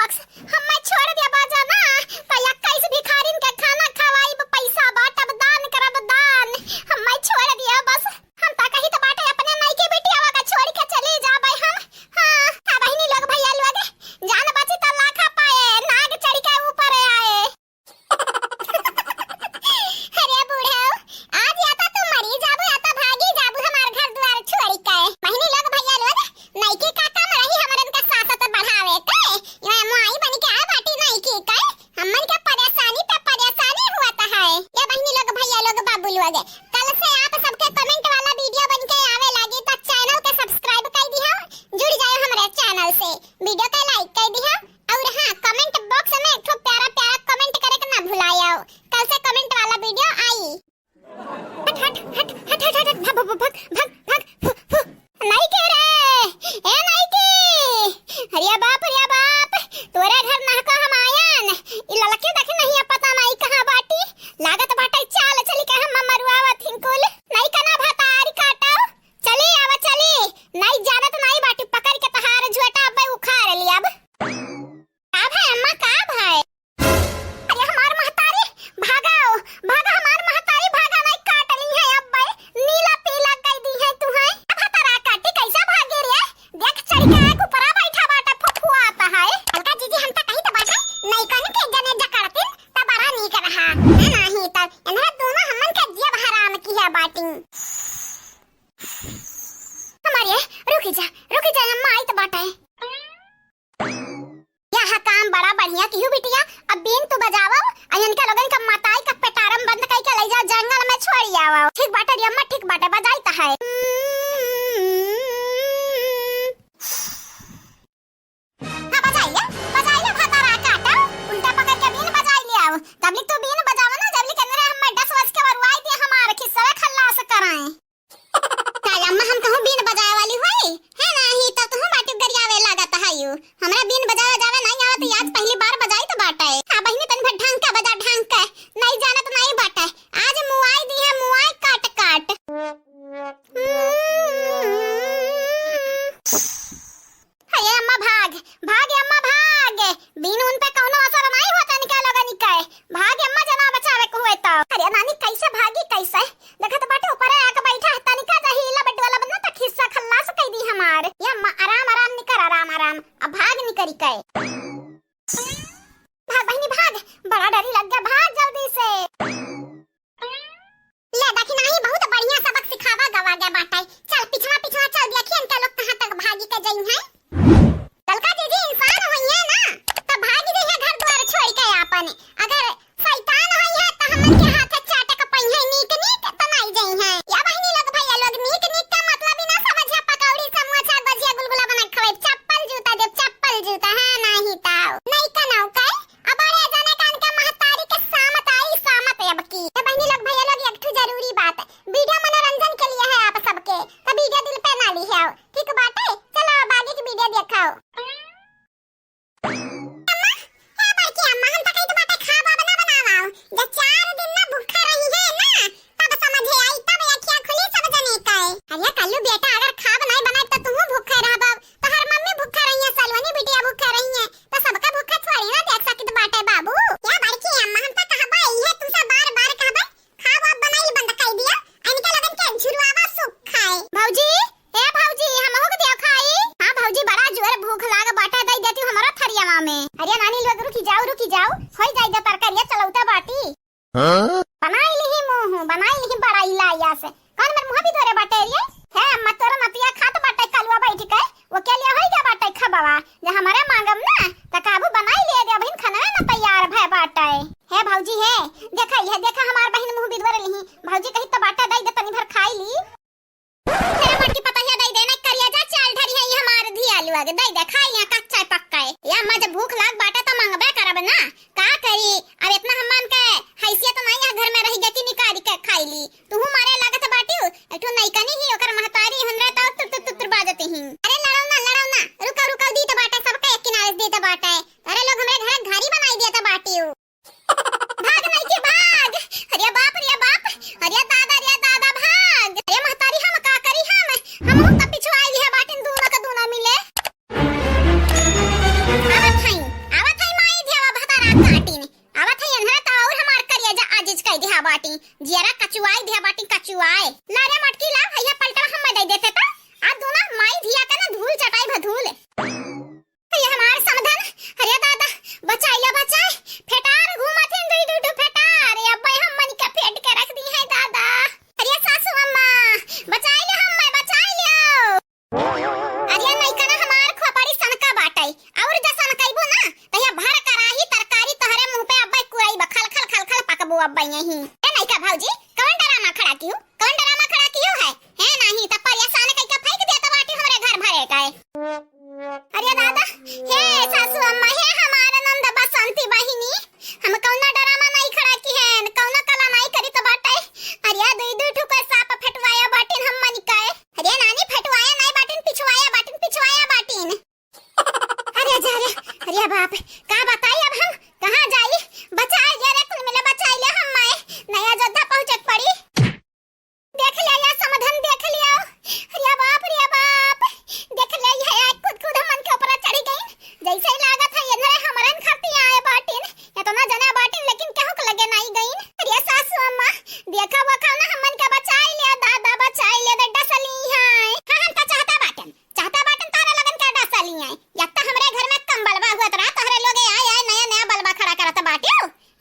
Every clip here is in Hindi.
बक्स हम्मे छोड़ दिया बाजा ना त यक्का इस भिखारिन के खाना खवाई पैसा बाटब दान करब दान हम्मे छोड़ दिया बस हम ता कहीं तो बाटे अपने माई के बेटी आवा का छोड़ के चली जा भाई हम हां आ बहिनी लोग भैया लोग जान बची त लाखा पाए नाग चढ़ के ऊपर आए अरे बूढ़ा आज या तो तुम मरी जाबो या तो भागी जाबो हमार घर द्वार छोड़ के बहिनी लोग भैया लोग नहीं के काका रही हमरन का सासत बढ़ावे के ये मुआई बन के आ बाटी नहीं की के हमन के परेशानी पे परेशानी हुआ है ये बहिनी लोग भैया लोग बाबू लोग कल से आप सबके कमेंट वाला वीडियो बन के आवे लगी तो चैनल के सब्सक्राइब कर दिया जुड़ जाओ हमारे चैनल से वीडियो के लाइक कर दिया और हां कमेंट बॉक्स में एक प्यारा प्यारा कमेंट करे के ना भुलाओ कल से कमेंट वाला वीडियो आई हट हट हट हट हट हट भाग भाग भाग भाग नहीं के रे ए नहीं के हरिया बाप तोरे घर नहका हम आयन ई ललके देख नहीं पता नहीं कहां बाटी लागत बाटे चाल चली के हम मरुआवा थिंकुल नहीं कना भतारी काटो चली आवा चली नहीं जानत नहीं बाटी पकड़ के तहार झोटा अब उखाड़ ली अब का भाई अम्मा का भाई अरे हमार महतारी भागाओ भागा हमार महतारी भागा नहीं काट ली है अब भाई नीला पीला कह दी है तू है अब हतारा काटी कैसा भागे रे देख चढ़ के आके ऊपर बैठा बाटा फुफुआ आता है अलका जीजी हम त कहीं तो बैठा नहीं कने के जने जकड़तिन त बड़ा नी कर रहा नहीं त इन्हें दोनों हमन के जेब हराम की है बाटी हमारे रुक जा अम्मा आई तो बाटा है यह काम बड़ा बढ़िया कियो बिटिया अब बीन तो बजावो अयन के लोगन का माताई का पेटारम बंद कई के ले जा जंगल में छोड़ी आवो ठीक बाटा रे अम्मा ठीक बाटा बजाई त है हां बजाइए भतारा काटा उल्टा पकड़ के बीन बजाई ले आओ जबली तू बीन बजावा ना जबली कने हम 10 वर्ष के बरवाई दे हमार खिस्सा खल्लास कराए काल अम्मा हम कहूं बीन बजाए वाली होई है नहीं त तू बाटी गरियावे लागत है यू हमरा बीन बजावे जावे नहीं आवत आज पहली बार बजाई तो बाटा है हां बहिनी तन भर ढंग का बजा ढंग का नहीं जानत नहीं बाटा आज मुआई दी है मुआई काट काट हाय अम्मा भाग अम्मा भाग बीन उन पे कोनो असर नहीं होता निकाल लगा निकाय भाग अम्मा जना बचावे को हुए तो अरे नानी कैसे भागी कैसे देखा तो बाटे ऊपर आके बैठा है तनिका जहीला बेड वाला बना त खिस्सा खल्लास कह दी हमार ये अम्मा आराम निकर आराम अब भाग निकरी के भाग बहनी भाग बड़ा डरी लग गया भाग जल्दी से ले देखी नहीं बहुत बढ़िया सबक सिखावा गवा गया बाटा चल पिछवा चल देखिए इनका लोग कहां तक भागी के जाई है तलका जीजी इंसान होई है ना तो भागी दे है घर द्वार छोड़ के अपन अगर शैतान होई है तो हमन के हाथ चाटे के पई है नीक तो नहीं जाई है या बहनी लोग भैया लोग नीक का मतलब ही ना समझे पकौड़ी समोसा भजिया गुलगुला बना खवे चप्पल जूता है नहीं ताऊ नहीं कनाऊ का अब अरे जाने कान के महतारी के सामत अब की ए बहनी लोग भैया लोग एक ठो जरूरी बात वीडियो मनोरंजन के लिए है आप सबके तो वीडियो दिल पे ना ली है ठीक बात है चलो अब आगे की वीडियो दिखाओ अम्मा क्या बाकी अम्मा हम तो कहीं तो बात खा बना बनावा जब 4 दिन ना भूखा रही है ना तब समझ आई तब अखियां खुली सब जने का अरे कल्लू बेटा अगर खा नहीं बनाए तो तुम भूखे रहबा तो हर मम्मी भूखा रही है सलवनी बिटिया भूखा रही है तो सबका भूखा थोड़ी ना देख सकत बाटे बाबू क्या बाकी अम्मा हम तो कहबा ई है तुमसे बार कहबा खावा बनाई बंद कर दिया इनके लगन के झुरवावा सुख खाए भौजी ए भौजी हम हो के दियो खाई हां भौजी बड़ा जोर भूख लाग बाटा दई देती हमारा थरियावा में अरे नानी लोग रुकी जाओ होई जाई द तरकारिया चलौता बाटी हां बनाई लिही बड़ा इलाया से कौन मेरे मुंह भी धरे बाटे रे है अम्मा तोरा नतिया खात बाटे कलवा बैठ के वो के लिए होई क्या बाटे खबावा जे हमारे मांगम ना त काबू बनाई ले दे बहन खाना ना तैयार भय बाटे है भौजी है देखा हमार बहन मुंह भी धरे लिही भौजी कही त बाटा दई दे तनी भर खाई ली तेरा मटकी पता है दई देना करिया जा चाल धरी है ये हमार धियालू आगे दई दे खाई या कच्चा पक्का है या अम्मा जब भूख लाग बाटे तो मांगबे करब ना का करी अब इतना हमन के हैसियत नहीं है घर में रही गति निकाली के खाई ली तू मारे लागत बाटी एठो नहीं कनी ही ओकर महतारी हमरा त तुर बाजते ही अरे लड़ाओ ना रुका दी त बाटे सबके एक किनारे दे त बाटे अरे लोग हमरे घर घारी बनाई दिया त बाटी भाग नहीं के भाग अरे बाप अरे दादा भाग अरे महतारी हम का करी हम त पिछवाई है बाटिन दूना का दूना मिले चमकाइबो ना तहिया भर कराही तरकारी तहरे मुंह पे अब्बा कुराई बखल खल खल खल पकबो अब्बा यही ए नहीं का भौजी कौन डरामा खड़ा कियो है नहीं त परेशान कई का फेंक दिया त बाटी हमरे घर भरे का अरे दादा हे सासू अम्मा हे हमारा नंद बसंती बहिनी हम कौना डरामा नहीं खड़ा की है कौना कला नहीं करी तो बाटे अरे दुई दुई ठुक साप फटवाया बाटिन हम मन काए अरे नानी फटवाया नहीं बाटिन पिछवाया बाटिन अरे जा रे अरे बाप का बताई अब हम कहां जाई बचा ये रे कुल मिले बचा ले हम माए नया जोधा पहुंचक पड़ी देख लिया या समाधान देख लिया अरे बाप देख लिया ये खुद मन के ऊपर चढ़ी गई जैसे ही लागत है इधर हमरन खाती आए बाटिन या तो ना जाने बाटिन लेकिन केहू के लगे नहीं गई अरे सासू अम्मा देखा वो खाना हमन का बचाई लिया दादा बचाई ले दे डसली है हां हम तो चाहता बाटन तारे लगन का डसली है या तो हमरे घर में कंबलवा हुआ तरा तोहरे लोग आए नया बलबा खड़ा करत बाटियो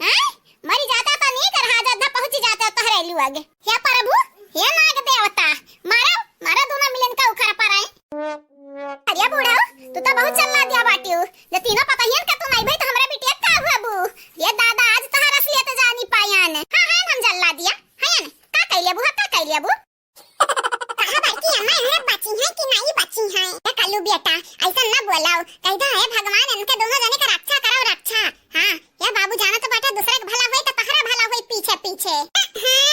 हैं मरी जाता तो नहीं कर हाजत पहुंच जाता तोहरे लू आगे हे प्रभु हे नाग देवता मारा दोनों मिलन का उखड़ पर आए अरे बूढ़ा तू तो बहुत चलना दिया बाटियो जे तीनों पता ही का तू नहीं भाई तो हमरे बिटिया का हुआ बू ये दादा आज तोहरा असलियत जानी पायान हां हम जल्ला दिया हां का कइले बू कहा बाकी अम्मा है बची है कि नहीं बची है ये कल्लू बेटा ऐसा ना बोलाओ कहदा है भगवान इनके दोनों जने का रक्षा करो रक्षा हां ये बाबू जाना तो बेटा दूसरे का भला होई तो तहरा भला होई पीछे हां